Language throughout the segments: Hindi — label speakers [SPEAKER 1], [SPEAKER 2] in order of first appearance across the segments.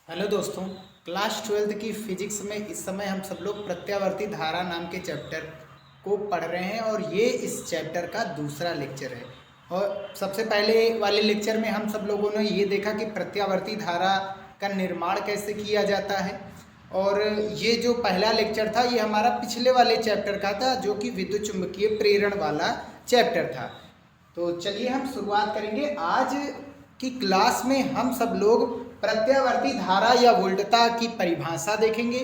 [SPEAKER 1] हेलो दोस्तों, क्लास 12th की फिजिक्स में इस समय हम सब लोग प्रत्यावर्ती धारा नाम के चैप्टर को पढ़ रहे हैं और ये इस चैप्टर का दूसरा लेक्चर है। और सबसे पहले वाले लेक्चर में हम सब लोगों ने ये देखा कि प्रत्यावर्ती धारा का निर्माण कैसे किया जाता है। और ये जो पहला लेक्चर था ये हमारा पिछले वाले चैप्टर का था, जो कि विद्युत चुम्बकीय प्रेरण वाला चैप्टर था। तो चलिए हम शुरुआत करेंगे। आज की क्लास में हम सब लोग प्रत्यावर्ती धारा या वोल्टता की परिभाषा देखेंगे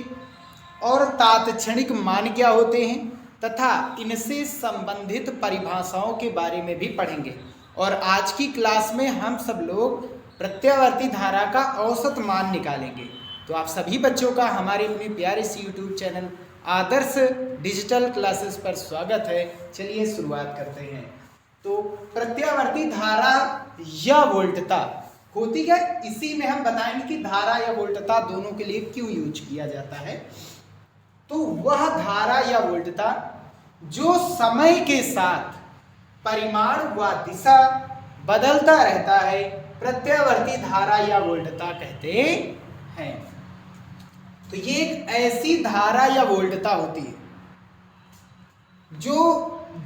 [SPEAKER 1] और तात्क्षणिक मान क्या होते हैं तथा इनसे संबंधित परिभाषाओं के बारे में भी पढ़ेंगे। और आज की क्लास में हम सब लोग प्रत्यावर्ती धारा का औसत मान निकालेंगे। तो आप सभी बच्चों का हमारे अपने प्यारे से यूट्यूब चैनल आदर्श डिजिटल क्लासेस पर स्वागत है। चलिए शुरुआत करते हैं। तो प्रत्यावर्ती धारा या वोल्टता होती है, इसी में हम बताएंगे कि धारा या वोल्टता दोनों के लिए क्यों यूज किया जाता है। तो वह धारा या वोल्टता जो समय के साथ परिमाण व दिशा बदलता रहता है, प्रत्यावर्ती धारा या वोल्टता कहते हैं। तो ये एक ऐसी धारा या वोल्टता होती है जो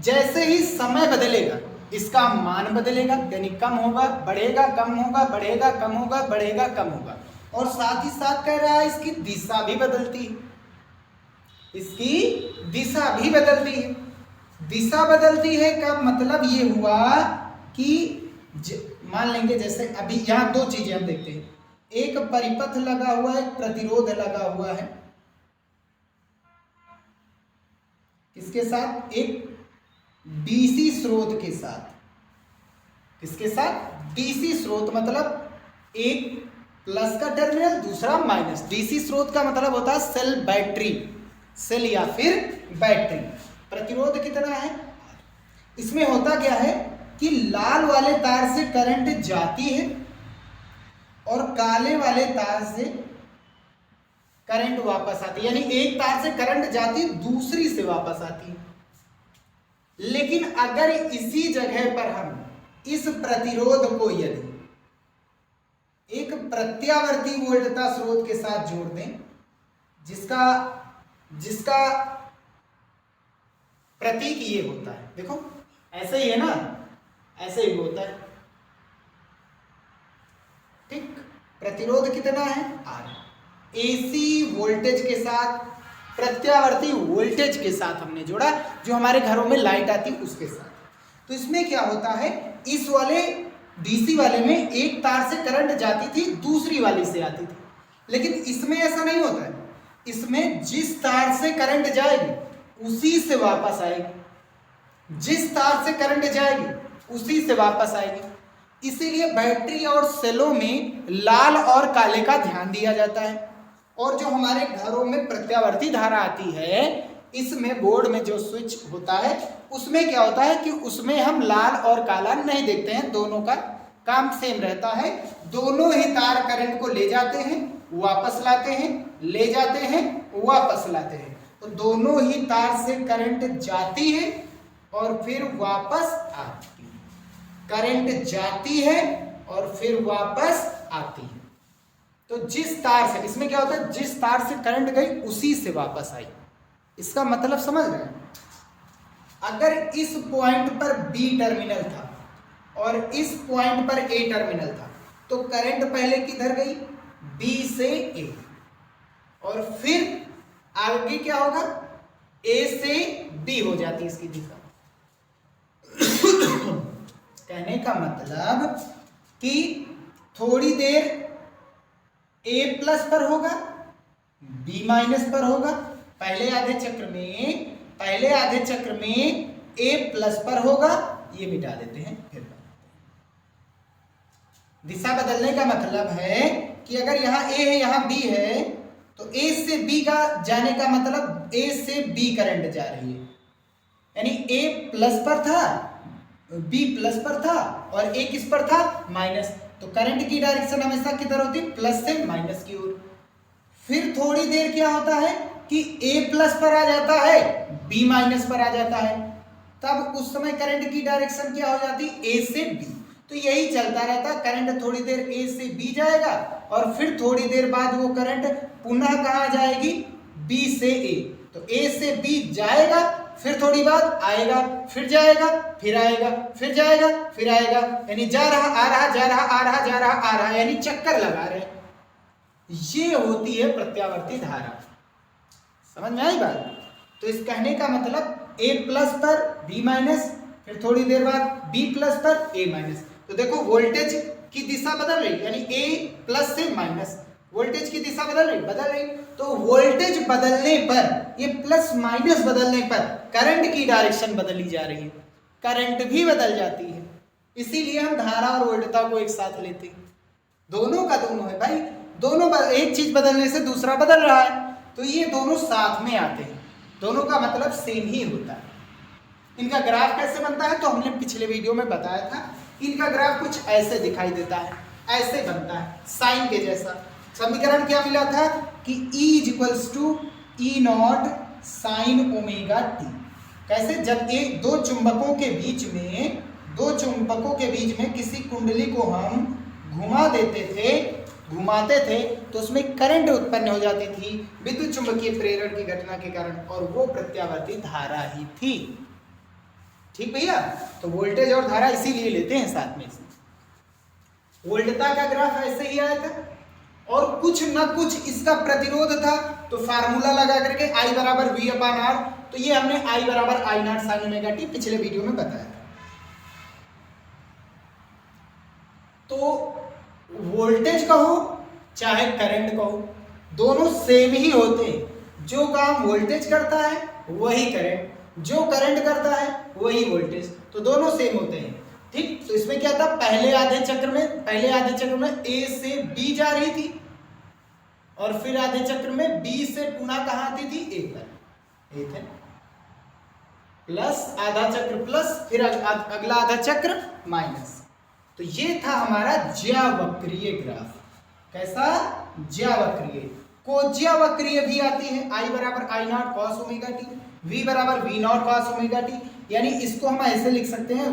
[SPEAKER 1] जैसे ही समय बदलेगा इसका मान बदलेगा, यानी कम होगा बढ़ेगा, कम होगा बढ़ेगा, कम होगा बढ़ेगा, कम होगा। और साथ ही साथ कह रहा है इसकी दिशा भी बदलती है, इसकी दिशा भी बदलती है। दिशा बदलती है का मतलब ये हुआ कि मान लेंगे जैसे अभी यहां दो चीजें हम देखते हैं, एक परिपथ लगा हुआ है, एक प्रतिरोध लगा हुआ है। इसके साथ एक डीसी स्रोत के साथ, किसके साथ? डीसी स्रोत, मतलब एक प्लस का टर्मिनल दूसरा माइनस। डीसी स्रोत का मतलब होता है सेल बैटरी, सेल या फिर बैटरी। प्रतिरोध कितना है? इसमें होता क्या है कि लाल वाले तार से करंट जाती है और काले वाले तार से करंट वापस आती है, यानी एक तार से करंट जाती है दूसरी से वापस आती है। लेकिन अगर इसी जगह पर हम इस प्रतिरोध को यदि एक प्रत्यावर्ती वोल्टता स्रोत के साथ जोड़ दें, जिसका प्रतीक ये होता है, देखो ऐसे ही है ना, ऐसे ही होता है, ठीक। प्रतिरोध कितना है? R। एसी वोल्टेज के साथ प्रत्यावर्ती वोल्टेज के साथ हमने जोड़ा, जो हमारे घरों में लाइट आती है उसके साथ। तो इसमें क्या होता है, इस वाले डीसी वाले में एक तार से करंट जाती थी दूसरी वाली से आती थी, लेकिन इसमें ऐसा नहीं होता है। इसमें जिस तार से करंट जाएगी उसी से वापस आएगी, जिस तार से करंट जाएगी उसी से वापस आएगी। इसीलिए बैटरी और सेलों में लाल और काले का ध्यान दिया जाता है। और जो हमारे घरों में प्रत्यावर्ती धारा आती है, इसमें बोर्ड में जो स्विच होता है उसमें क्या होता है कि उसमें हम लाल और काला नहीं देखते हैं, दोनों का काम सेम रहता है। दोनों ही तार करंट को ले जाते हैं वापस लाते हैं, ले जाते हैं वापस लाते हैं। तो दोनों ही तार से करंट जाती है और फिर वापस आती है, करंट जाती है और फिर वापस आती है। तो जिस तार से, इसमें क्या होता है, जिस तार से करंट गई उसी से वापस आई। इसका मतलब समझ रहे हैं? अगर इस पॉइंट पर बी टर्मिनल था और इस पॉइंट पर ए टर्मिनल था, तो करंट पहले किधर गई? बी से ए, और फिर आगे क्या होगा? ए से बी हो जाती इसकी दिशा। कहने का मतलब कि थोड़ी देर ए प्लस पर होगा, बी माइनस पर होगा। पहले आधे चक्र में ए प्लस पर होगा, ये मिटा देते हैं, फिर दिशा बदलने का मतलब है कि अगर यहां ए है यहां बी है, तो ए से बी का जाने का मतलब ए से बी करंट जा रही है, यानी ए प्लस पर था, बी प्लस पर था और ए किस पर था? माइनस। तो करंट की डायरेक्शन हमेशा किधर होती है? प्लस से माइनस की ओर। फिर थोड़ी देर क्या होता है कि ए प्लस पर आ जाता है, बी माइनस पर आ जाता है, तब उस समय करंट की डायरेक्शन क्या हो जाती है? ए से बी। तो यही चलता रहता, करंट थोड़ी देर ए से बी जाएगा और फिर थोड़ी देर बाद वो करंट पुनः कहाँ जाएगी, बी से ए। तो ए से बी जाएगा, फिर थोड़ी बाद आएगा, फिर जाएगा, फिर आएगा, फिर जाएगा, फिर आएगा, यानी जा रहा आ रहा, जा रहा आ रहा, जा रहा आ रहा, यानी चक्कर लगा रहे। ये होती है प्रत्यावर्ती धारा। समझ में आई बात? तो इस कहने का मतलब ए प्लस पर बी माइनस, फिर थोड़ी देर बाद बी प्लस पर ए माइनस। तो देखो वोल्टेज की दिशा बदल रही, यानी ए प्लस से माइनस, वोल्टेज की दिशा बदल रही। तो वोल्टेज बदलने पर, ये प्लस माइनस बदलने पर करंट की डायरेक्शन बदली जा रही है, करंट भी बदल जाती है। इसीलिए हम धारा और वोल्टता को एक साथ लेते हैं। दोनों का दोनों है भाई, दोनों एक चीज बदलने से दूसरा बदल रहा है, तो ये दोनों साथ में आते हैं, दोनों का मतलब सेम ही होता है। इनका ग्राफ कैसे बनता है तो हमने पिछले वीडियो में बताया था। इनका ग्राफ कुछ ऐसे दिखाई देता है, ऐसे बनता है साइन के जैसा। समीकरण क्या मिला था कि E equals to E naught sine omega t. कैसे? जब एक दो चुंबकों के बीच में किसी कुंडली को हम घुमाते थे तो उसमें करंट उत्पन्न हो जाती थी विद्युत चुंबकीय प्रेरण की घटना के कारण, और वो प्रत्यावर्ती धारा ही थी। ठीक भैया? तो वोल्टेज और धारा इसीलिए लेते हैं साथ में। वोल्टता का ग्राफ ऐसे ही आया था और कुछ न कुछ इसका प्रतिरोध था, तो फार्मूला लगा करके I बराबर V अपान R, तो ये हमने I बराबर I naught sine omega T पिछले वीडियो में बताया था। तो वोल्टेज कहो चाहे करंट कहो, दोनों सेम ही होते हैं। जो काम वोल्टेज करता है वही करंट, जो करंट करता है वही वोल्टेज, तो दोनों सेम होते हैं। ठीक? तो इसमें क्या था, पहले आधे चक्र में A से B जा रही थी और फिर आधे चक्र में B से पुनः कहाँ आती थी, A पर। ए थे प्लस, आधा चक्र प्लस, फिर अगला आधा चक्र माइनस। तो ये था हमारा ज्यावक्रीय ग्राफ। कैसा? ज्यावक्रीय। कोज्यावक्रीय भी आती है, I बराबर I naught cos omega t, V बराबर V naught cos omega t, यानी इसको हम ऐसे लिख सकते हैं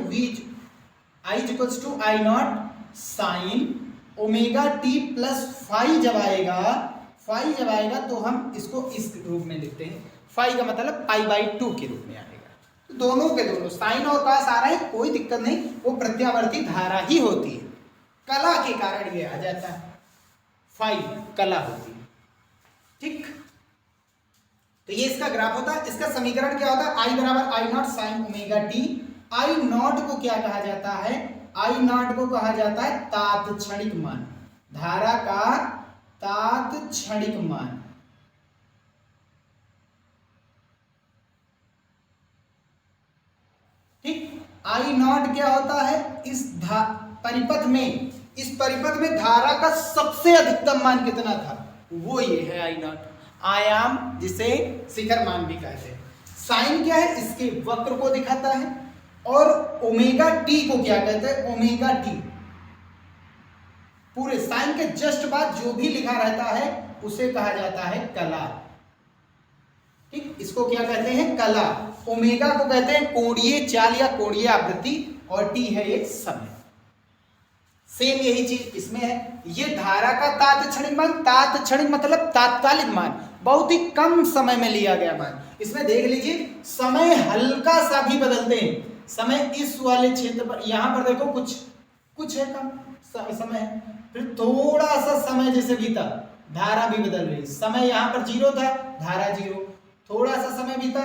[SPEAKER 1] I equals to I naught sine omega t plus phi जब आएगा तो हम इसको इस रूप में लिखते हैं। फाई का मतलब पाई बाई 2 के रूप में आएगा। तो दोनों के दोनों साइन और कॉस आ रहे हैं, कोई दिक्कत नहीं, वो प्रत्यावर्ती धारा ही होती है। कला के कारण ये आ जाता है, फाई कला होती है। ठीक? तो ये इसका ग्राफ होता है। इसका समीकरण क्या होता है, I बराबर I naught sine omega T. I not को क्या कहा जाता है, I नॉट को कहा जाता है तात्क्षणिक मान, धारा का तात्क्षणिक मान। ठीक? I नॉट क्या होता है, इस परिपथ में धारा का सबसे अधिकतम मान कितना था, वो ये है I नॉट, आयाम, जिसे शिखर मान भी कहते हैं। साइन क्या है, इसके वक्र को दिखाता है, और ओमेगा टी को क्या कहते हैं, ओमेगा टी। पूरे साइन के जस्ट बाद जो भी लिखा रहता है उसे कहा जाता है कला। ठीक? इसको क्या कहते हैं, कला। ओमेगा को कहते हैं कोणीय चाल या कोणीय आवृत्ति, और टी है एक समय। सेम यही चीज इसमें है। ये धारा का तात्क्षणिक मान, तात्क्षणिक मतलब तात्कालिक मान, बहुत ही कम समय में लिया गया मान। इसमें देख लीजिए समय हल्का सा भी बदलते हैं, समय इस वाले क्षेत्र पर, यहां पर देखो कुछ है कम समय है, फिर थोड़ा सा समय जैसे बीता, धारा भी बदल रही। समय यहां पर 0 था, धारा 0, थोड़ा सा समय बीता,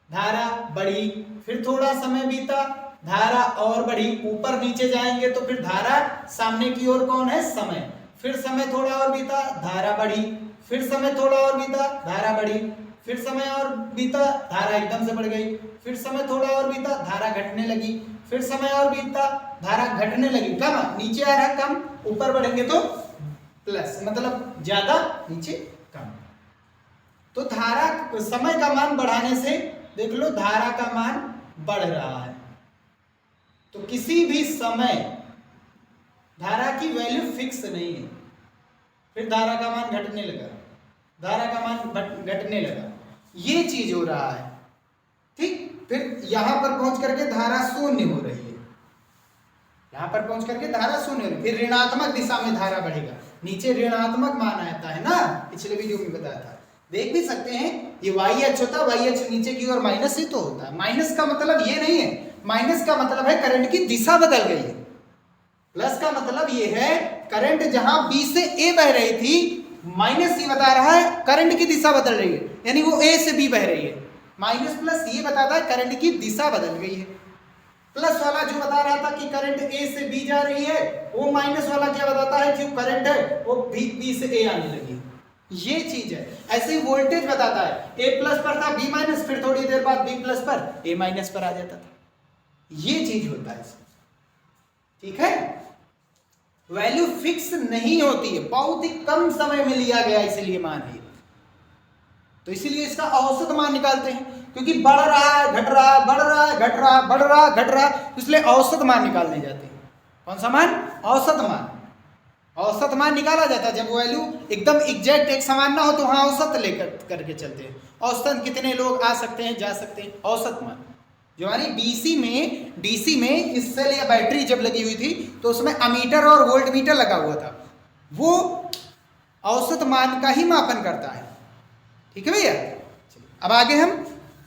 [SPEAKER 1] धारा बढ़ी, फिर थोड़ा समय बीता, धारा और बढ़ी, ऊपर नीचे जाएंगे तो फिर धारा सामने की ओर कौन है, समय, फिर समय थोड़ा और बीता, धारा बढ़ी, फिर समय थोड़ा और बीता, धारा बढ़ी, फिर समय और बीता, धारा एकदम से बढ़ गई, फिर समय थोड़ा और बीता, धारा घटने लगी, फिर समय और बीता, धारा घटने लगी, कम, नीचे आ रहा कम, ऊपर बढ़ेंगे तो प्लस, मतलब ज्यादा, नीचे कम। तो धारा समय का मान बढ़ाने से देख लो धारा का मान बढ़ रहा है। तो किसी भी समय धारा की वैल्यू फिक्स नहीं है, फिर धारा का मान घटने लगा, धारा का मान घटने लगा, ये चीज हो रहा है। ठीक? फिर यहां पर पहुंच करके धारा शून्य हो रही है। यहाँ पर पहुंच करके धारा शून्य होगी, फिर ऋणात्मक दिशा में धारा बढ़ेगा, नीचे ऋणात्मक मान आता है ना, पिछले वीडियो में बताया था, देख भी सकते हैं। ये वाई एच होता है, वाई एच नीचे की ओर माइनस ही तो होता है। माइनस का मतलब ये नहीं है, माइनस का मतलब है करंट की दिशा बदल गई है। प्लस का मतलब ये है करंट जहां बी से ए बह रही थी, माइनस ये बता रहा है करंट की दिशा बदल रही है, यानी वो ए से बी बह रही है। माइनस प्लस ये बताता है करंट की दिशा बदल गई है। प्लस वाला जो बता रहा था कि करंट ए से बी जा रही है, वो माइनस वाला क्या बताता है, जो करंट है वो बी से ए आने लगी। ये चीज है। ऐसे ही वोल्टेज बताता है, ए प्लस पर था बी माइनस, फिर थोड़ी देर बाद बी प्लस पर ए माइनस पर आ जाता था। ये चीज होता है, ठीक है। वैल्यू फिक्स नहीं होती है, बहुत ही कम समय में लिया गया इसलिए मान है, तो इसीलिए इसका औसत मान निकालते हैं, क्योंकि बढ़ रहा है घट रहा है, बढ़ रहा है घट रहा है, बढ़ रहा है घट रहा है, इसलिए औसत मान निकालने जाते हैं। कौन सा मान? औसत मान। औसत मान निकाला जाता है जब वैल्यू एकदम एग्जैक्ट एक समान ना हो, तो वहां औसत लेकर करके चलते हैं। औसतन कितने लोग आ सकते हैं, जा सकते हैं, औसत मान। जो हमारी डीसी में इस सेल या बैटरी जब लगी हुई थी, तो उसमें अमीटर और वोल्ट मीटर लगा हुआ था, वो औसत मान का ही मापन करता है। ठीक है भैया। अब आगे हम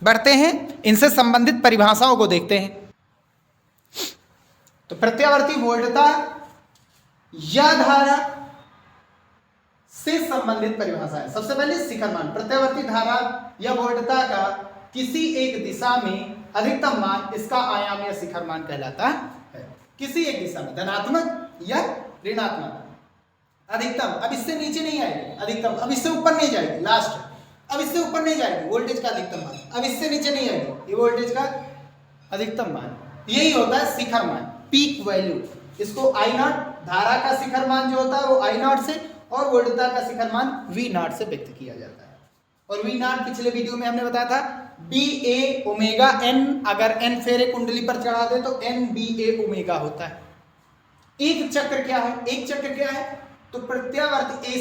[SPEAKER 1] बढ़ते हैं, इनसे संबंधित परिभाषाओं को देखते हैं। तो प्रत्यावर्ती वोल्टता या धारा से संबंधित परिभाषा है। सबसे पहले शिखर मान। प्रत्यावर्ती धारा या वोल्टता का किसी एक दिशा में अधिकतम मान इसका आयाम या शिखर मान कहलाता है। किसी एक दिशा में, धनात्मक या ऋणात्मक। अधिकतम, अब इससे नीचे नहीं आएगी अधिकतम, अब इससे ऊपर नहीं जाएगी लास्ट, अब इससे ऊपर नहीं जाएगी वोल्टेज का अधिकतम मान, अब इससे नीचे नहीं आएगी ये वोल्टेज का अधिकतम मान। यही होता है शिखर मान, पीक वैल्यू। इसको आई नॉट, धारा का शिखर मान जो होता है वो आई नॉट से, और वोल्टता का शिखर मान वी नॉट से व्यक्त किया जाता है। और वी नॉट पिछले वीडियो में हमने बताया था बी ए ओमेगा एन, अगर एन फेरे कुंडली पर चढ़ा दे तो एन बी ए ओमेगा होता है। एक चक्र क्या है? एक चक्र क्या है? तो प्रत्यावर्ती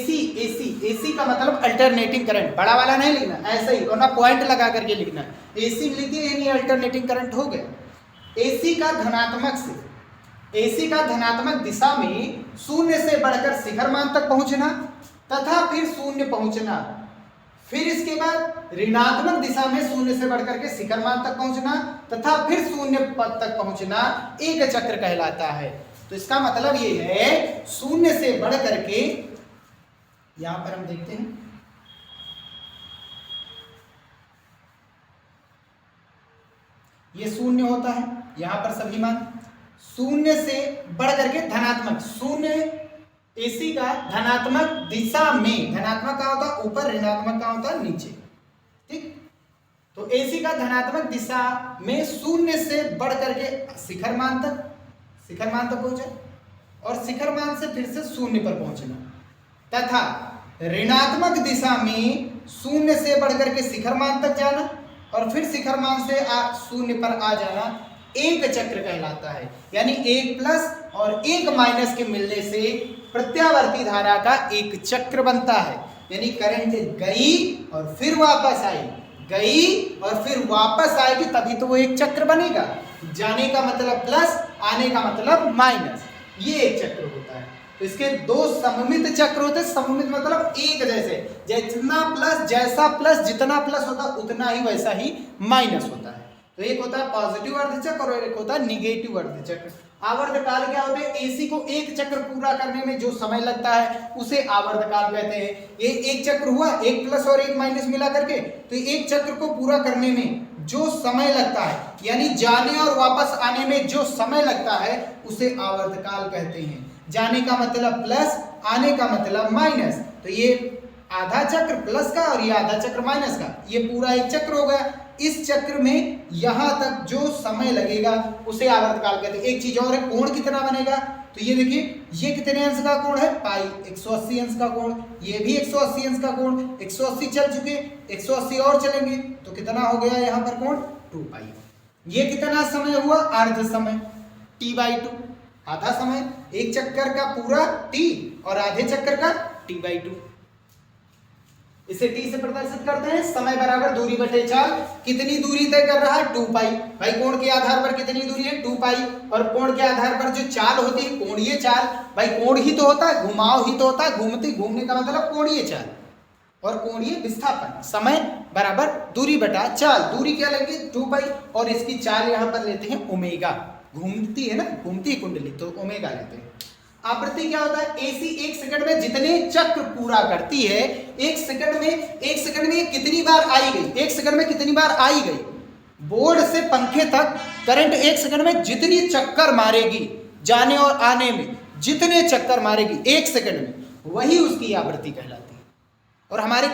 [SPEAKER 1] एसी का मतलब अल्टरनेटिंग करंट, बड़ा वाला नहीं लिखना, ऐसे ही वरना पॉइंट लगा करके लिखना है। एसी लिख दिए यानी अल्टरनेटिंग करंट हो गया। एसी का धनात्मक से, एसी का धनात्मक दिशा में शून्य से बढ़कर शिखर मान तक पहुंचना, तथा फिर शून्य पहुंचना, फिर इसके बाद ऋणात्मक दिशा में शून्य से बढ़कर के शिखर मान तक पहुंचना, तथा फिर शून्य पद तक पहुंचना एक चक्र कहलाता है। तो इसका मतलब ये है शून्य से बढ़ करके, यहां पर हम देखते हैं, ये शून्य होता है, यहां पर सभी मान शून्य से बढ़ करके धनात्मक, शून्य एसी का धनात्मक दिशा में, धनात्मक का होता है ऊपर, ऋणात्मक का होता है नीचे। ठीक, तो एसी का धनात्मक दिशा में शून्य से बढ़ करके शिखर मान तक, शिखर मान तक पहुंचे, और शिखर मान से फिर से शून्य पर पहुंचना, तथा ऋणात्मक दिशा में शून्य से बढ़ करके शिखर मान तक जाना, और फिर शिखर मान से शून्य पर आ जाना एक चक्र कहलाता है। यानी एक प्लस और एक माइनस के मिलने से प्रत्यावर्ती धारा का एक चक्र बनता है। यानी करंट गई और फिर वापस आई, गई और फिर वापस आएगी, तभी तो वो एक चक्र बनेगा। जाने का मतलब प्लस, आने का मतलब माइनस, ये एक चक्र होता है। तो इसके दो सममित चक्र होते हैं। सममित मतलब एक जैसे, जितना प्लस, जैसा प्लस जितना प्लस होता है उतना ही वैसा ही माइनस होता है। तो एक होता है पॉजिटिव अर्धचक्र और एक होता है निगेटिव अर्धचक्र। आवर्तकाल क्या होते हैं? एसी को एक चक्र पूरा करने में जो समय लगता है उसे आवर्तकाल कहते हैं। ये एक चक्र हुआ, एक प्लस और एक माइनस मिला करके, तो एक चक्र को पूरा करने में जो समय लगता है, यानी जाने और वापस आने में जो समय लगता है उसे आवर्तकाल कहते हैं। जाने का मतलब प्लस, आने का मतलब माइनस। तो ये आधा चक्र प्लस का और ये आधा चक्र माइनस का, ये पूरा एक चक्र हो गया। इस चक्र में यहां तक जो समय लगेगा उसे आवर्तकाल कहते हैं। एक चीज और है, कोण कितना बनेगा? तो ये देखिए, ये कितने अंश का कोण है? पाई, 180 अंश का कोण। ये भी 180 अंश का कोण, 180 चल चुके, 180 और चलेंगे तो कितना हो गया यहाँ पर कोण? 2 पाई। ये कितना समय हुआ? अर्ध समय, t/2, आधा समय। एक चक्कर का पूरा t और आधे चक्कर का t/2। इसे t से प्रदर्शित करते हैं, समय बराबर दूरी बटे चाल। कितनी दूरी तय कर रहा है 2 पाई, भाई कोण के आधार पर कितनी दूरी है 2 पाई, और कोण के आधार पर जो चाल होती है कोणीय चाल, भाई कोण ही तो होता है, घुमाव ही तो होता है, घूमने का मतलब कोणीय चाल और कोणीय विस्थापन। समय बराबर दूरी बटा चाल, दूरी क्या लेंगे 2 पाई और इसकी चाल यहाँ पर लेते हैं ओमेगा, घूमती है ना, घूमती कुंडली तो ओमेगा लेते हैं। आवृत्ति क्या होता है, एसी 1 सेकंड में जितने चक्र पूरा करती है, 1 सेकंड में कितनी बार आई गई, 1 सेकंड में कितनी बार आई गई, बोर्ड से पंखे तक करंट 1 सेकंड में जितनी चक्कर मारेगी, जाने और आने में जितने चक्कर मारेगी 1 सेकंड में, वही उसकी आवृत्ति कहलाती है। और हमारे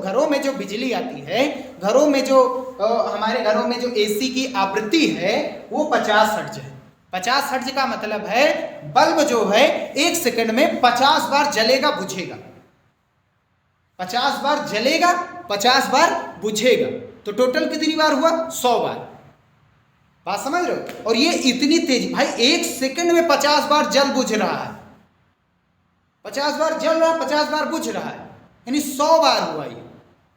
[SPEAKER 1] घरों में जो बिजली आती है, हमारे घरों में जो एसी की आवृत्ति है वो 50 हर्ट्ज है। 50 हर्ट्ज का मतलब है बल्ब जो है 1 सेकंड में 50 बार जलेगा बुझेगा, 50 बार जलेगा 50 बार बुझेगा, तो टोटल कितनी बार हुआ 100 बार। बात समझ रहे हो? और ये इतनी तेजी, भाई 1 सेकंड में 50 बार जल बुझ रहा है, 50 बार जल रहा है 50 बार बुझ रहा है, यानी 100 बार हुआ ये।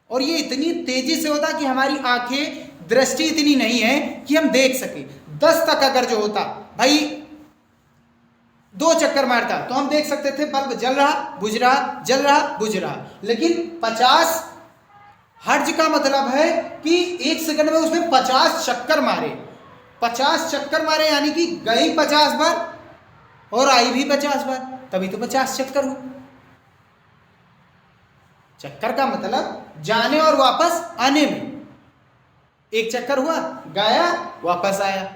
[SPEAKER 1] और ये इतनी तेजी से होता कि हमारी आंखें, दृष्टि इतनी नहीं है कि हम देख सके। 10 तक अगर जो होता भाई 2 चक्कर मारता तो हम देख सकते थे बल्ब जल रहा बुझ रहा, जल रहा बुझ रहा, लेकिन 50 हर्ट्ज का मतलब है कि 1 सेकंड में उसमें 50 चक्कर मारे, 50 चक्कर मारे यानी कि गई 50 बार और आई भी 50 बार, तभी तो 50 चक्कर हुए। चक्कर का मतलब जाने और वापस आने में, 1 चक्कर हुआ गया वापस आया,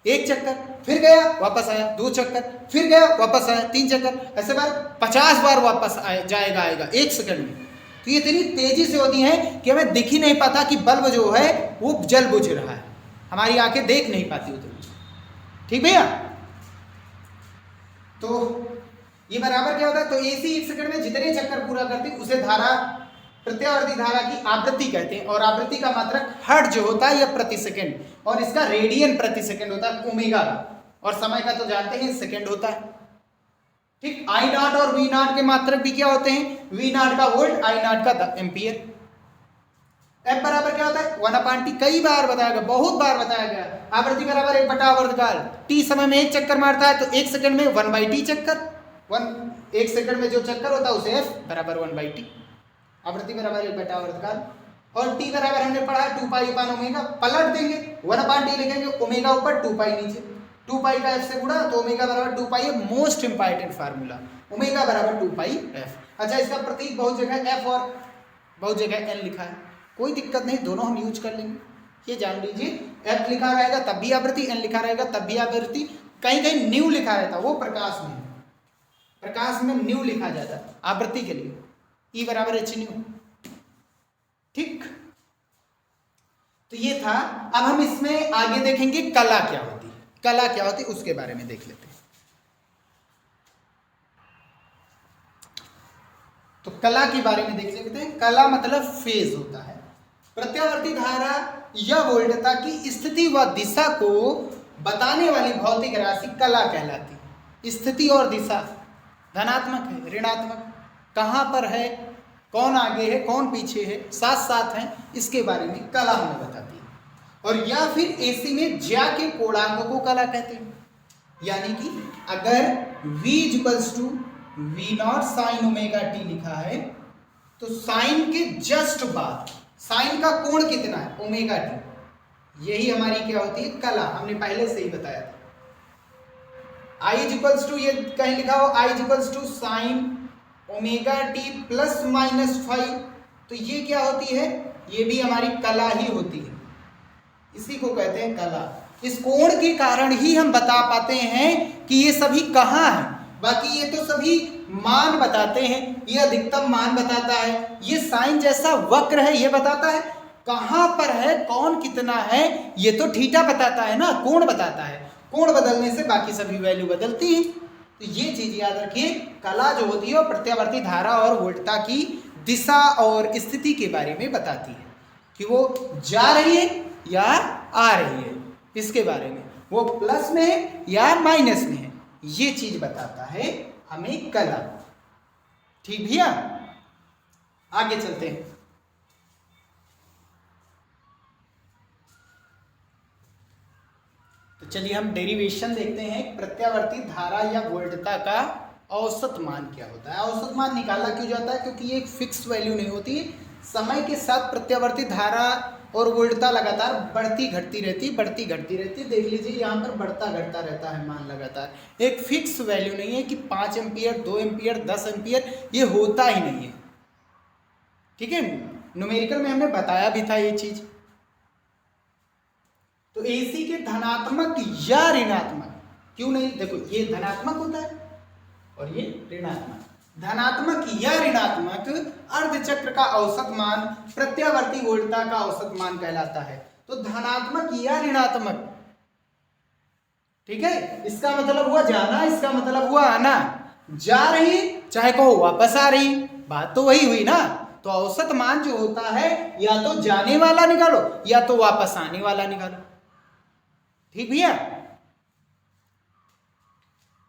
[SPEAKER 1] 1 चक्कर फिर गया वापस आया, 2 चक्कर फिर गया वापस आया, 3 चक्कर, ऐसे बार 50 बार वापस जाएगा आएगा 1 सेकंड में। तो ये इतनी तेजी से होती है कि हमें दिख ही नहीं पाता कि बल्ब जो है वो जल बुझ रहा है, हमारी आंखें देख नहीं पाती उतनी। ठीक भैया, तो ये बराबर क्या होता है, तो एसी 1 सेकंड में जितने चक्कर पूरा करती है उसे धारा, प्रत्यावर्ती धारा की आवृत्ति कहते हैं। और आवृत्ति का मात्रक हर्ट्ज होता है या प्रति सेकंड, और इसका रेडियन प्रति सेकंड होता है ओमेगा का, और समय का तो जानते हैं सेकंड होता है। ठीक, आई नॉट और वी नॉट के मात्रक भी क्या होते हैं, वी नॉट का वोल्ट, आई नॉट का एम्पियर। एफ बराबर क्या होता है 1/t, कई बार बताया गया, बहुत बार बताया गया। आवृत्ति बराबर 1/आवर्तकाल, टी समय में 1 चक्कर मारता है तो 1 सेकंड में 1/t चक्कर, 1 सेकंड में जो चक्कर होता है उसे एफ बराबर 1/t। आवृत्ति बराबर 1/आवर्तकाल, और टी बराबर हमने पढ़ा 2 पाई अपान ओमेगा, पलट देंगे 1/t लिखेंगे, ओमेगा ऊपर 2 पाई नीचे, 2 पाई का एफ से गुणा तो ओमेगा बराबर 2 पाई है, मोस्ट इंपॉर्टेंट फार्मूला, ओमेगा बराबर 2 पाई एफ। अच्छा, इसका प्रतीक बहुत जगह एफ और बहुत जगह एन लिखा है, कोई दिक्कत नहीं, दोनों हम यूज कर लेंगे, ये जान लीजिए। एफ लिखा रहेगा तब भी आवृत्ति, एन लिखा रहेगा तब भी आवृत्ति, कहीं कहीं न्यू लिखा रहता, वो प्रकाश में न्यू लिखा जाता आवृत्ति के लिए, ई बराबर एच न्यू। ठीक, तो ये था। अब हम इसमें आगे देखेंगे कला क्या होती है, कला क्या होती है उसके बारे में देख लेते हैं। तो कला के बारे में देख लेते हैं। कला मतलब फेज होता है, प्रत्यावर्ती धारा या वोल्टता की स्थिति व दिशा को बताने वाली भौतिक राशि कला कहलाती है। स्थिति और दिशा धनात्मक है ऋणात्मक, कहाँ पर है, कौन आगे है कौन पीछे है, साथ साथ है, इसके बारे में कला हमें बताती है। और या फिर एसी में ज्या के कोणांक को कला कहते हैं, यानी कि अगर V = V0 sign omega T लिखा है तो साइन के जस्ट बाद साइन का कोण कितना है ओमेगा टी, यही हमारी क्या होती है कला, हमने पहले से ही बताया था। I = ये कहीं लिखा हो I = साइन ओमेगा टी ±5, तो ये क्या होती है, ये भी हमारी कला ही होती है, इसी को कहते हैं कला। इस कोण के कारण ही हम बता पाते हैं कि ये सभी कहाँ हैं, बाकी ये तो सभी मान बताते हैं, ये अधिकतम मान बताता है, ये साइन जैसा वक्र है ये बताता है कहाँ पर है कौन कितना है, ये तो थीटा बताता है ना, कोण बताता है, कोण बदलने से बाकी सभी वैल्यू बदलती है। तो ये चीज याद रखिए, कला जो होती है वो प्रत्यावर्ती धारा और वोल्टता की दिशा और स्थिति के बारे में बताती है कि वो जा रही है या आ रही है, इसके बारे में वो प्लस में है या माइनस में है, ये चीज बताता है हमें कला। ठीक भैया, आगे चलते हैं। तो चलिए हम डेरिवेशन देखते हैं। प्रत्यावर्ती धारा या वोल्टता का औसत मान क्या होता है। औसत मान निकाला क्यों जाता है? क्योंकि ये एक फिक्स वैल्यू नहीं होती। समय के साथ प्रत्यावर्ती धारा और वोल्टता लगातार बढ़ती घटती रहती देख लीजिए यहाँ पर बढ़ता घटता रहता है मान लगातार। एक फिक्स वैल्यू नहीं है कि 5 एम्पियर 2 एम्पियर 10 एम्पियर, ये होता ही नहीं है। ठीक है, न्यूमेरिकल में हमने बताया भी था ये चीज। तो एसी के धनात्मक या ऋणात्मक क्यों नहीं, देखो ये धनात्मक होता है और ये ऋणात्मक। धनात्मक या ऋणात्मक अर्धचक्र का औसत मान प्रत्यावर्ती वोल्टता का औसत मान कहलाता है। तो धनात्मक या ऋणात्मक, ठीक है, इसका मतलब हुआ जाना, इसका मतलब हुआ आना। जा रही चाहे कहो वापस आ रही, बात तो वही हुई ना। तो औसत मान जो होता है या तो जाने वाला निकालो या तो वापस आने वाला निकालो। ठीक भैया।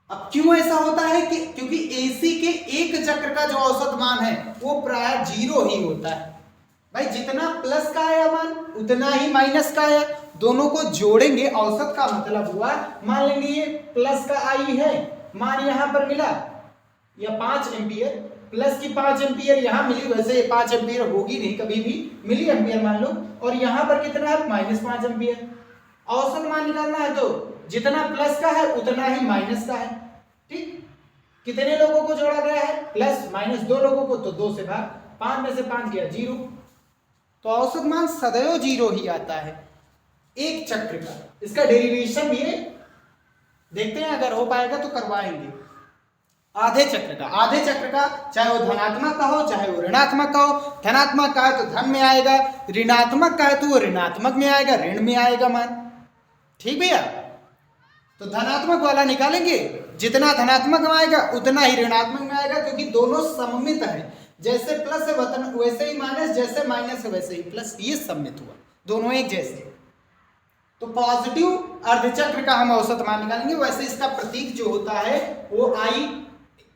[SPEAKER 1] अब क्यों ऐसा होता है कि क्योंकि एसी के एक चक्र का जो औसत मान है वो प्राय 0 ही होता है। भाई जितना प्लस का आया मान उतना ही माइनस का आया, दोनों को जोड़ेंगे औसत का मतलब हुआ। मान लेंगे ये प्लस का आई है, मान यहां पर मिला या 5 एम्पियर, प्लस की 5 एम्पियर यहां मिली, वैसे ये 5 एम्पियर होगी नहीं कभी भी, मिली एम्पियर मान लो, और यहां पर कितना है -5 एम्पियर। औसत मान निकालना है तो जितना प्लस का है उतना ही माइनस का है। ठीक, कितने लोगों को जोड़ा गया है? प्लस माइनस 2 लोगों को, तो 2 से भाग, 5 में से 5 गया 0। तो औसत मान सदैव 0 ही आता है एक चक्र का। इसका डेरिवेशन भी देखते हैं, अगर हो पाएगा तो करवाएंगे। आधे चक्र का चाहे वो धनात्मक का हो चाहे वो ऋणात्मक का हो। धनात्मक का है तो धन में आएगा, ऋणात्मक का है तो वो ऋणात्मक में आएगा, ऋण में आएगा मान। ठीक भैया, तो धनात्मक वाला निकालेंगे, जितना धनात्मक में आएगा उतना ही ऋणात्मक में आएगा, क्योंकि दोनों सममित है। जैसे प्लस है वैसे ही माइनस, जैसे माइनस है वैसे ही प्लस, ये सममित हुआ, दोनों एक जैसे। तो पॉजिटिव अर्धचक्र का हम औसत मान निकालेंगे। वैसे इसका प्रतीक जो होता है वो आई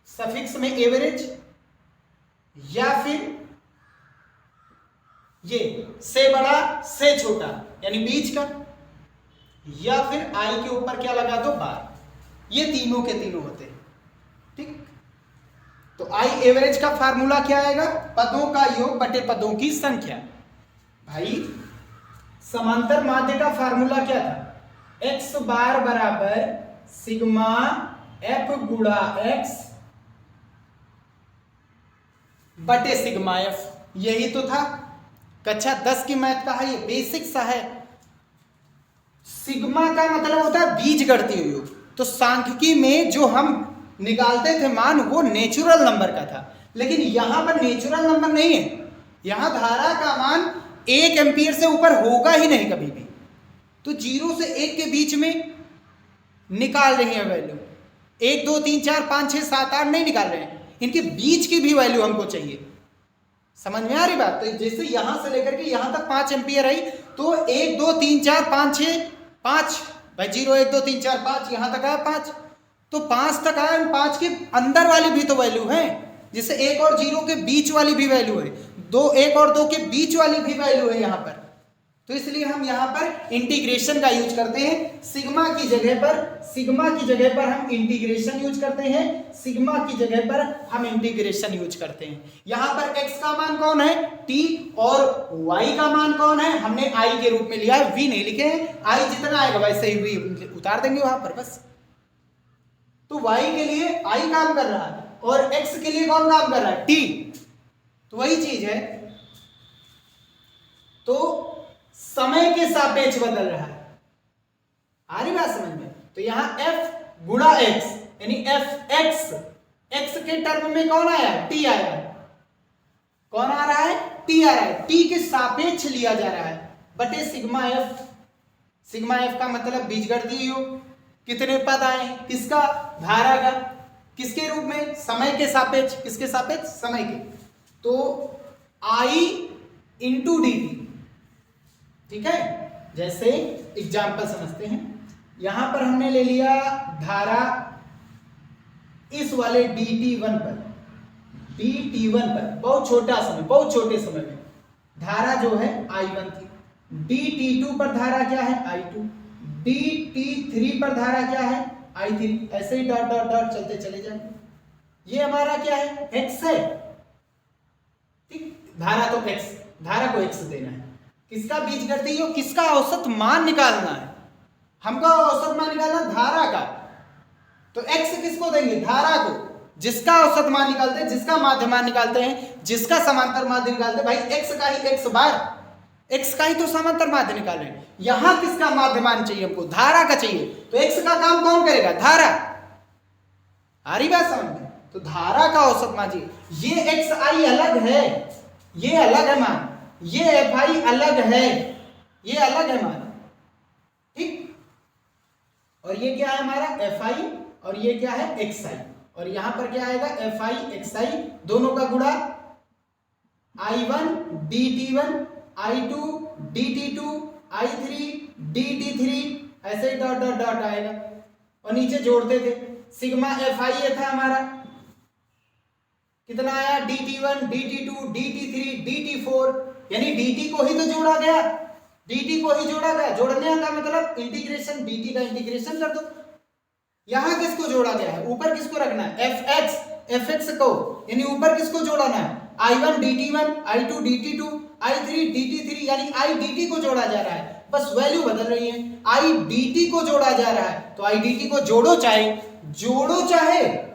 [SPEAKER 1] सफिक्स में एवरेज, या फिर ये से बड़ा से छोटा यानी बीच का, या फिर आई के ऊपर क्या लगा दो बार, ये तीनों के तीनों होते हैं। ठीक, तो आई एवरेज का फार्मूला क्या आएगा? पदों का योग बटे पदों की संख्या। भाई समांतर माध्य का फार्मूला क्या था? x बार बराबर सिग्मा f गुणा x बटे सिग्मा f, यही तो था। कक्षा 10 की मैथ का है ये, बेसिक सा है। सिग्मा का मतलब होता है बीजगणितीय योग। तो सांख्यिकी में जो हम निकालते थे मान वो नेचुरल नंबर का था, लेकिन यहां पर नेचुरल नंबर नहीं है। यहां धारा का मान 1 एम्पियर से ऊपर होगा ही नहीं कभी भी। तो 0 से 1 के बीच में निकाल रही है वैल्यू। 1 2 3 4 5 6 7 8 नहीं निकाल रहे हैं, इनके बीच की भी वैल्यू हमको चाहिए। समझ में आ रही बात? तो जैसे यहां से लेकर के यहां तक 5 एम्पियर आई, तो 1 2 3 4 5 6 5, भाई 0 1 2 3 4 5 यहां तक आया 5, तो 5 तक आया। 5 के अंदर वाली भी तो वैल्यू है, जिससे 1 और 0 के बीच वाली भी वैल्यू है, 1 और 2 के बीच वाली भी वैल्यू है यहाँ पर। तो इसलिए हम यहाँ पर इंटीग्रेशन का यूज करते हैं। सिग्मा की जगह पर हम इंटीग्रेशन यूज करते हैं। यहाँ पर x का मान कौन है? t, और y का मान कौन है? हमने i के रूप में लिया है, v नहीं लिखे हैं। i जितना आएगा वैसे ही v उतार देंगे वहां पर बस। तो y के लिए i काम कर रहा है और x के लिए कौन काम कर रहा है? t। तो वही चीज है, तो समय के सापेक्ष बदल रहा है। आ रही बात समझ में? तो यहां f गुणा x यानी fx, x के टर्म में कौन आया? t आया है। कौन आ रहा है? t आ रहा है। t के सापेक्ष लिया जा रहा है बटे सिग्मा f। सिग्मा f का मतलब बीजगणितीय योग। कितने पद आए? किसका? धारा का। किसके रूप में? समय के सापेक्ष। किसके सापेक्ष? समय के। तो I इंटू dt। ठीक है, जैसे एग्जाम्पल समझते हैं। यहां पर हमने ले लिया धारा इस वाले dt1 पर, डी टी वन पर बहुत छोटे समय में धारा जो है I1 थी, डी टी टू पर धारा क्या है I2, डी टी थ्री पर धारा क्या है I3, ऐसे ही डॉट डॉट डॉट चलते चले जाएंगे। ये हमारा क्या है x है, ठीक, धारा को x देना है, किसका बीजगणितीय योग, किसका औसत मान निकालना है, हमको औसत मान निकालना धारा का, तो x किसको देंगे, धारा को, जिसका औसत मान निकालते हैं, जिसका माध्य मान निकालते हैं, जिसका समांतर माध्य निकालते हैं, भाई x का ही x बार, x का ही तो समांतर माध्य निकाले हैं। यहां किसका माध्य मान चाहिए हमको, धारा का चाहिए, तो x का काम कौन करेगा, धारा। आ रही बात समझ में, तो धारा का औसत मान चाहिए। ये xi अलग है, ये अलग है मान, ये fi अलग है, ये अलग है मान, ठीक, और ये क्या है हमारा fi और ये क्या है xi, और यहां पर क्या आएगा fi xi, दोनों का गुणा I1 dt1 I2 dt2 I3 dt3, ऐसे ही डॉट डॉट डॉट आएगा, और नीचे जोड़ते थे, सिग्मा fi ये था हमारा, कितना आया dt1 dt2 dt3 dt4, यानी dt को ही तो जोड़ा गया, dt को ही जोड़ा गया, जोड़ने का मतलब इंटीग्रेशन, dt का इंटीग्रेशन कर दो। यहां किसको जोड़ा गया है, ऊपर किसको रखना है fx को, यानी ऊपर किसको जोड़ना है I1 dt1 I2 dt2 I3 dt3, यानी I dt को जोड़ा जा रहा है, बस वैल्यू बदल रही है, I dt को जोड़ा जा रहा है, तो I dt को जोड़ो चाहे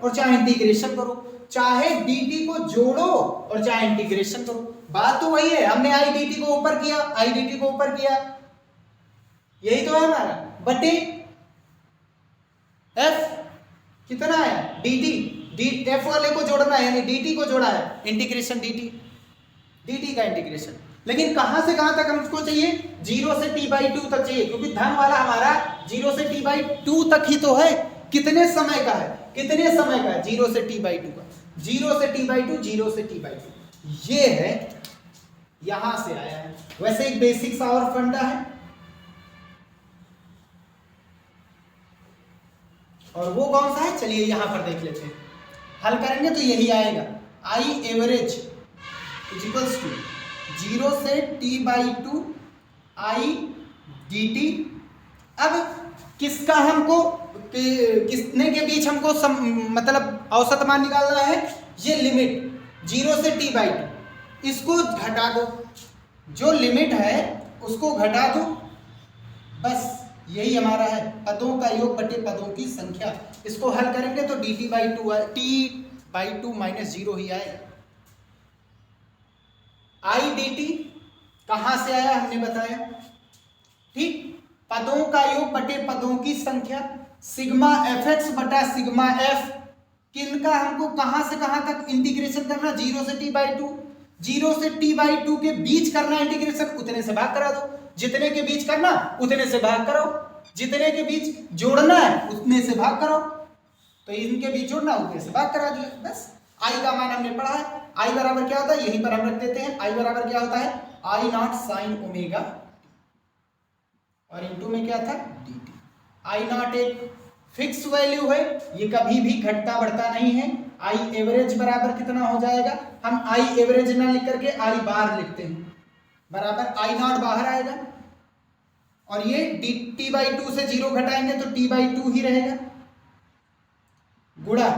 [SPEAKER 1] और चाहे इंटीग्रेशन करो, चाहे dt को जोड़ो और चाहे इंटीग्रेशन करो, बात तो वही है, हमने I dt को ऊपर किया, यही तो है हमारा, बटे f कितना है dt, f वाले को जोड़ना है, यानी dt को जोड़ा है, इंटीग्रेशन dt का इंटीग्रेशन। लेकिन कहां से कहां तक हमको चाहिए, 0 से t/2 तक चाहिए, क्योंकि धन वाला हमारा 0 से t/2 तक ही तो है, कितने समय का है 0 से t/2 का, 0 से t/2, ये है, यहां से आया है। वैसे एक बेसिक सा और फंडा है, और वो कौन सा है, चलिए यहां पर देख लेते हैं, हल करेंगे तो यही आएगा, I average is equals to 0 से t/2 I dt। अब किसका हमको, किसने के बीच हमको मतलब औसत मान निकालना है, ये लिमिट 0 से t/2, इसको घटा दो, जो लिमिट है उसको घटा दो, बस यही हमारा है, पदों का योग बटे पदों की संख्या। इसको हल करेंगे तो t/2 माइनस 0 ही आएगा। I dt कहां से आया हमने बताया, ठीक, पदों का योग बटे पदों की संख्या, सिग्मा fx बटा सिग्मा f, किनका हमको कहां से कहां तक इंटीग्रेशन करना, 0 से t/2 के बीच करना इंटीग्रेशन, उतने से भाग करा दो, जितने के बीच करना उतने से भाग करो, जितने के बीच जोड़ना है उतने से भाग करो, तो इनके बीच जोड़ना उतने से भाग करा दिया, बस। I का मान हमने पढ़ा है, I बराबर क्या होता है, यहीं पर हम रख देते हैं, I बराबर क्या होता है I0 sin ओमेगा, और इनटू में क्या था dt। I0 एक फिक्स वैल्यू है, ये कभी भी घटता बढ़ता नहीं है। I एवरेज बराबर कितना हो जाएगा, हम I एवरेज ना लिख करके I बार लिखते हैं, बराबर I0 बाहर आएगा, और ये t/2 से 0 घटाएंगे तो t/2 ही रहेगा, गुणा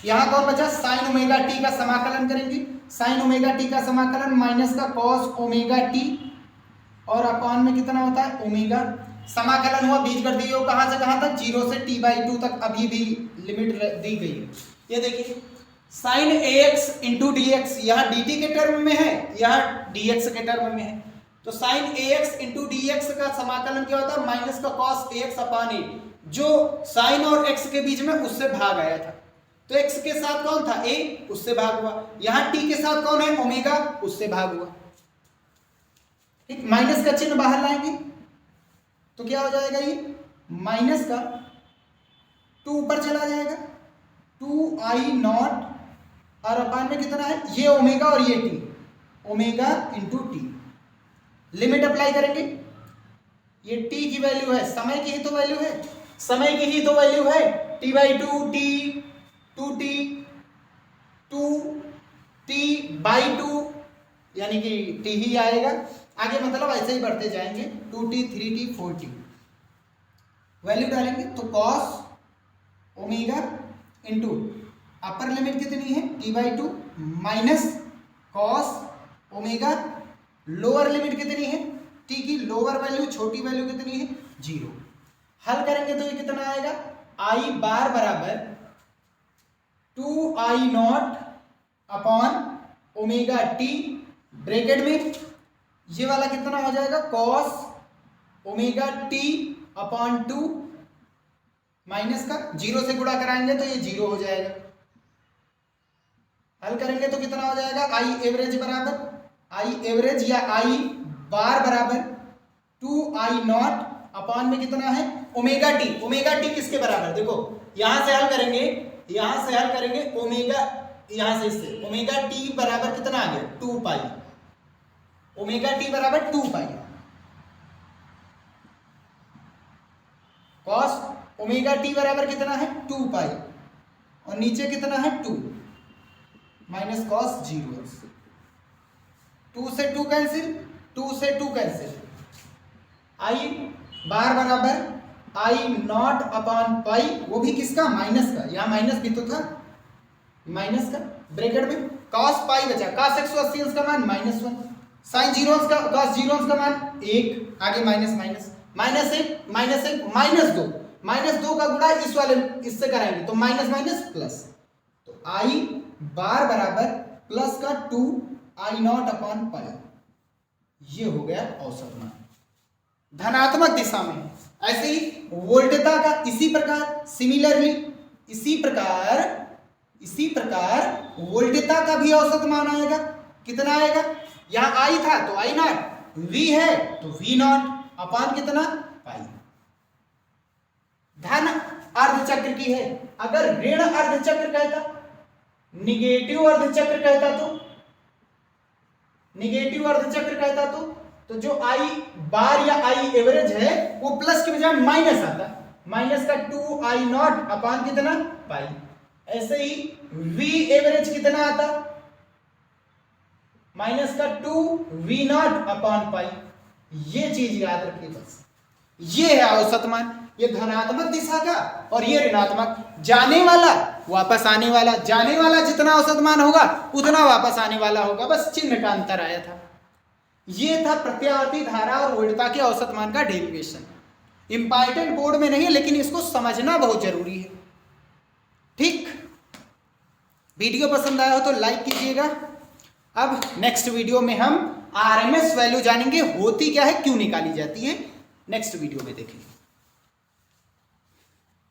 [SPEAKER 1] यहां कौन बचा, साइन ओमेगा t का समाकलन करेंगे, साइन ओमेगा t का समाकलन माइनस का कॉस ओमेगा t, और अपॉन में कितना होता है ओमेगा, समाकलन हुआ बीजगणितीय योग कहां से कहां तक, 0 से t/2 तक, अभी भी लिमिट दी गई है। ये देखिए साइन ax इंटू dx, यहाँ dt के टर्म में है, यहाँ dx के टर्म में है, तो साइन ax इंटू dx का समाकलन क्या होता है, माइनस का कॉस ax अपॉन a, जो साइन और x के बीच में उससे भाग आया था, तो x के साथ कौन था a, उससे भाग हुआ, यहाँ t के साथ कौन है ओमेगा, उससे भाग हुआ, ठीक, माइनस का चिन्ह बाहर लाएंगे तो क्या हो जाएगा, ये माइनस का 2 ऊपर चला जाएगा, 2I0, और अपान में कितना है, ये ओमेगा और ये t, omega into T, limit apply करेंगे, ये t की वैल्यू है, समय की ही तो वैल्यू है, t/2 t 2t 2 बाई 2 यानी कि t ही आएगा। आगे मतलब ऐसे ही बढ़ते जाएंगे 2t 3t 4t वैल्यू डालेंगे तो cos omega into upper limit कितनी है t/2 minus cos omega lower limit कितनी है t की लोअर वैल्यू छोटी वैल्यू कितनी है 0। हल करेंगे तो ये कितना आएगा i बार बराबर 2i0 upon omega t bracket में ये वाला कितना हो जाएगा cos omega t upon 2 minus का 0 से गुणा कराएंगे तो ये 0 हो जाएगा। हल करेंगे तो कितना हो जाएगा आई एवरेज बराबर आई एवरेज या आई बार बराबर 2i0 अपॉन में कितना है ओमेगा टी किसके बराबर देखो यहां से हल करेंगे ओमेगा यहां से इससे ओमेगा टी बराबर कितना आ गया 2 पाई ओमेगा टी बराबर 2 पाई कॉस ओमेगा टी बराबर कितना है 2 पाई और नीचे कितना है 2 माइनस कॉस 0 2 से 2 कैंसिल आई बार बराबर आई नॉट अपॉन पाई वो भी किसका माइनस का यहां माइनस भी तो था माइनस का ब्रैकेट में cos पाई बचा cos 180 का मान -1 sin 0 का cos 0 का मान 1 आगे माइनस 2 का गुणा इस वाले इससे कराएंगे तो माइनस माइनस प्लस तो आई बार बराबर प्लस का 2 आई नॉट अपॉन पाई ये हो गया औसत मान धनात्मक दिशा में। ऐसे ही वोल्टता का इसी प्रकार सिमिलरली इसी प्रकार वोल्टता का भी औसत मान आएगा कितना आएगा यहां आई था तो आई नॉट वी है तो वी नॉट अपॉन कितना पाई। धन अर्धचक्र की है अगर ऋण अर्धचक्र कहता निगेटिव अर्धचक्र कहता तो जो आई बार या आई एवरेज है वो प्लस के बजाय माइनस आता माइनस का 2 आई नॉट अपॉन कितना पाई। ऐसे ही वी एवरेज कितना आता माइनस का 2 वी नॉट अपॉन पाई। ये चीज याद रखिए बस ये है औसत मान ये धनात्मक दिशा का और ये ऋणात्मक जाने वाला वापस आने वाला जाने वाला जितना औसत मान होगा उतना वापस आने वाला होगा बस चिन्ह का अंतर आया था। ये था प्रत्यावर्ती धारा और वोल्टता के औसत मान का डेरिवेशन। इंपॉर्टेंट बोर्ड में नहीं है लेकिन इसको समझना बहुत जरूरी है। ठीक वीडियो पसंद आया हो तो लाइक कीजिएगा। अब नेक्स्ट वीडियो में हम आरएमएस वैल्यू जानेंगे होती क्या है क्यों निकाली जाती है नेक्स्ट वीडियो में देखेंगे।